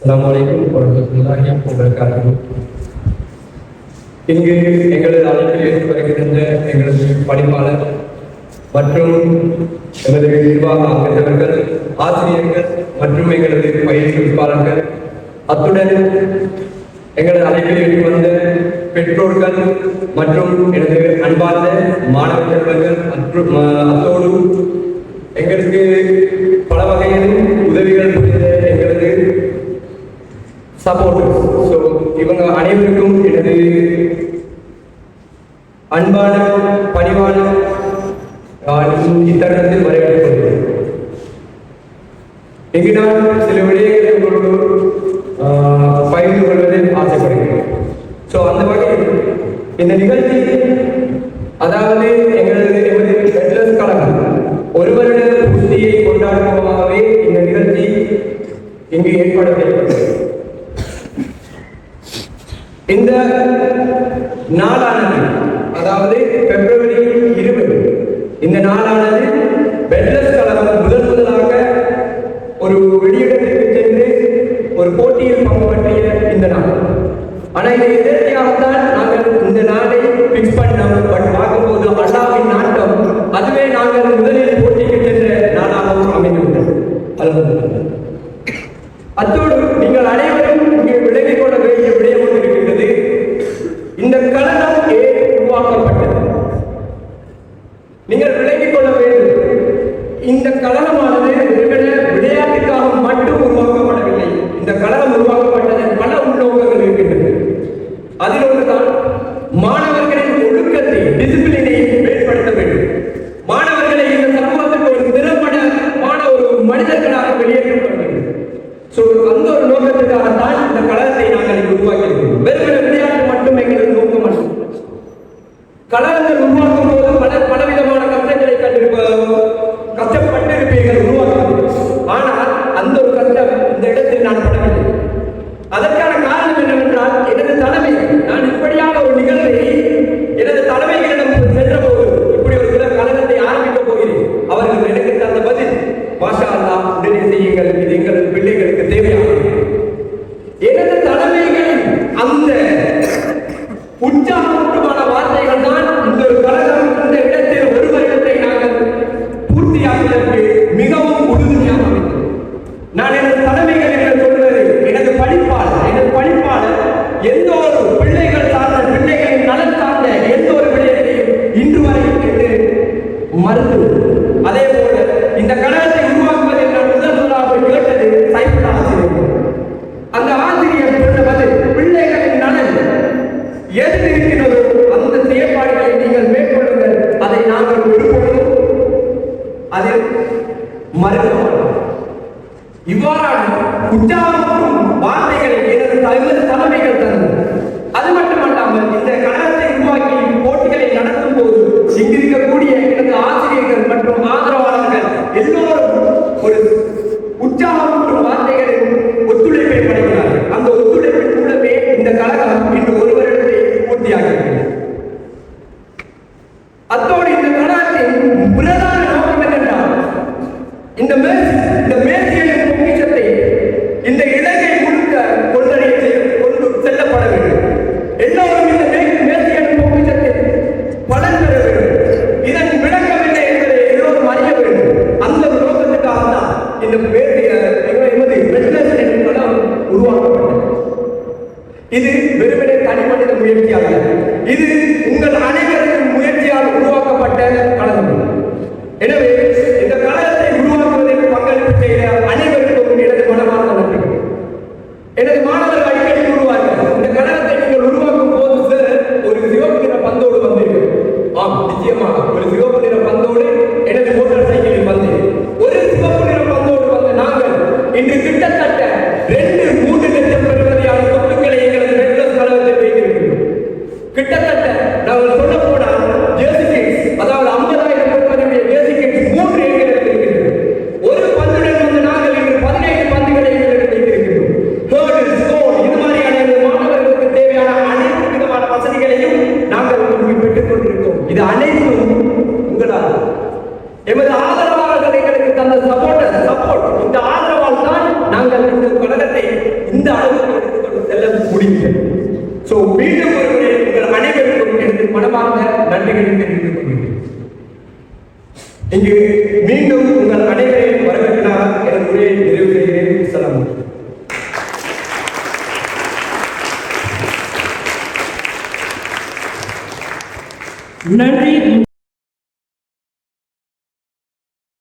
அஸ்ஸலாமு வரஹ்மத்துல்லாஹி வபரகாத்துஹு. இங்கு எங்களது அழைப்பில் ஏற்று வருகின்ற எங்களது பணிப்பாளர் மற்றும் எமது நிர்வாக அங்கத்தவர்கள், ஆசிரியர்கள் மற்றும் எங்களது பயிற்றுவிப்பாளர்கள், அத்துடன் எங்களது அழைப்பில் ஏற்று வந்த பெற்றோர்கள் மற்றும் எனது அன்பார்ந்த மாணவ செல்வங்கள் மற்றும் அத்தோடு எங்களுக்கு பல வகையில் உதவிகள் புரிந்த எங்களது சப்போர்ட்டர்ஸ். ஸோ இவங்க அனைவருக்கும் எனது அன்பான பணிவான இத்தருணத்தில் வரவேற்கிறேன். இங்கு நான் சில விடயங்களை உங்களோடு பகிர்ந்து கொள்வதில் ஆசைப்படுகிறேன். ஸோ அந்த வகையில் இந்த நிகழ்ச்சி, அதாவது எமது பெட்லர்ஸ் கழகம் ஒரு வருட பூர்த்தியை கொண்டாடுவதாகவே இந்த நிகழ்ச்சி இங்கு ஏற்பாடு செய்யப்பட்டது. இந்த நாளானது, அதாவது பிப்ரவரி 20, இந்த நாளானது பெட்லர்ஸ் கழகம் முதலாக ஒரு வெளியிடத்திற்கு சென்று ஒரு போட்டியில் பங்கு பற்றிய இந்த நாள். ஆனால் இதை எதிர்த்தியாகத்தான் நாங்கள் இந்த நாளை பிக்ஸ் பண்ணோம். பட் பார்க்கும்போது அல்லாஹ்வின் நாட்டம் அதுவே நாங்கள் முதலில் போட்டிக்கு சென்ற நாளாகவும் அமைந்துள்ளது. அத்தோடு நீங்கள் அனைவரும் இங்கே விலகிக் கொள்ள வேண்டிய விடயம் ஒன்று இருக்கின்றது. இந்த கழகம் ஏன் உருவாக்கப்பட்டது? நீங்கள் விலகிக் கொள்ள வேண்டும். இந்த கழகமானது விளையாட்டுக்காக மட்டும் உருவாக்கப்படவில்லை. இந்த கழகம் உருவாக்கப்பட்டது பல உள்நோக்கங்கள் இருக்கின்றன. அதில் ஒன்றுதான் மாணவர்களின் ஒழுக்கத்தை, டிசிப்ளினை மேம்படுத்த வேண்டும். மாணவர்களை இந்த சமூகத்துக்கு ஒரு திறம்படமான ஒரு மனிதர்களாக வெளியேற்ற வேண்டும். ஸோ அந்த ஒரு நோக்கத்துக்காகத்தான் இந்த கழகத்தை நாங்கள் உருவாக்கியிருக்கிறோம். வெறுமன விளையாட்டு மட்டும் எங்களது நோக்கம் அல்ல. கழகங்கள் உருவாக்கும் போது பலவிதமான கஷ்டங்களை கஷ்டப்பட்டிருப்பீர்கள் உருவாக்குவது. ஆனால் அந்த ஒரு கஷ்டம் இந்த இடத்தில் நான் படவில்லை. அதற்கான காரணம் என்னவென்றால், எனது தலைமை, நான் இப்படியான ஒரு நிகழ்வை எனது தலைமைகளிடம் சென்ற போது, இப்படி ஒரு சில கழகத்தை ஆரம்பிக்க போகிறேன், அவர்கள் எனக்கு தந்த பதில், மாஷா அல்லாஹ், உடனே செய்யுங்கள், இது எங்கள் பிள்ளைகளுக்கு தேவையானது. எனது தலைமைகளின் அந்த உற்சாகமான வார்த்தைகள் தான் இந்த ஒரு கழகம் இந்த இடத்தில் ஒரு வருடத்தை நாங்கள் பூர்த்தியாக்குவதற்கு மிகவும் உறுதுணையாக அமைந்தது. நான் எனது தலைமைகள் என்று சொல்வது எனது படிப்பாளர் எந்த ஒரு பிள்ளைகள் சார்ந்த, பிள்ளைகளின் நலன் சார்ந்த எந்த ஒரு விடயத்தையும் இன்று வரை என்று மறுத்து, அதே போல இந்த கழகத்தை உருவாக்குவதில் நான் முதலாக கேட்டது சைபர் ஆசிரியர். அந்த ஆசிரியர் சொன்னது, பிள்ளைகளின் நலன் எது இருக்கிறதோ அந்த செயற்பாடுகளை நீங்கள் மேற்கொள்ளுங்கள், அதை நாங்கள் ஒருபொழுதும் அதில் மறுக்க மாட்டோம். இவ்வாறான உற்சாகமும் வார்த்தைகளை எனது தலைமைகள் தந்தது. அது மட்டுமல்லாமல் இந்த கழகத்தை உருவாக்கி போட்டிகளை நடத்தும் போது இங்கிருக்கக்கூடிய எனது ஆசிரியர்கள் மற்றும் ஆதரவாளர்கள் எல்லோரும் ஒரு உற்சாகமும் வார்த்தைகளின் ஒத்துழைப்பை படைக்கிறார்கள். அந்த ஒத்துழைப்பின் மூலமே இந்த கழகம் இன்று ஒரு வருடத்தை பூர்த்தியாகிறது. அத்தோடு இந்த கழகத்தின் பிரதான நோக்கம் என்னென்றால், இந்த மேற்கியின் பொக்கிஷத்தை இந்த இலங்கை முழுக்க கொண்டு செல்லப்பட வேண்டும். எல்லோரும் இந்த மேற்கியின் பொக்கிஷத்தில் பலன் பெற வேண்டும். இதன் விளக்கம் என்ன என்பதை எல்லோரும் அறிய வேண்டும். அந்த நோக்கத்துக்காக தான் இந்த உருவாக்கப்பட்டது. இது வெறுமனே தனி மனித முயற்சியாக, இது உங்கள் அனைவருக்கும் முயற்சியால் உருவாக்கப்பட்ட கழகம். எனவே இந்த கழகத்தை உருவாக்குவதில் பங்களிப்பு செய்த அனைவருக்கும் எனது மனமார்ந்த நன்றி. எனது மாணவர்கள் அடிக்கடி கூறுவார்கள், இந்த கழகத்தை நீங்கள் உருவாக்கும் போது ஒரு சிவப்பு நிற பந்தோடு வந்தீர்கள். ஆம், நிச்சயமாக ஒரு சிவப்பு நிற பந்தோடு எனது மோட்டார் சைக்கிளில் வந்தேன். ஒரு சிவப்பு நிற பந்தோடு வந்த நாங்கள் இன்று கிட்டத்தட்ட 2-3 லட்சம் பெறுவதையான சொத்துக்களை எங்களது பெட்லர்ஸ் கழகத்தில் வைத்திருக்கிறோம். கிட்டத்தட்ட future. So மீண்டும் ஒருமுறை உங்கள் அனைவருக்கும் எனது மனமார்ந்த நன்றிகளை தெரிவித்துக் கொள்கிறேன். இங்கு மீண்டும் உங்கள் அனைவரையும் வரவேற்கிறார் எனது உரையை நிறைவு செய்கிறேன். சலாம். நன்றி.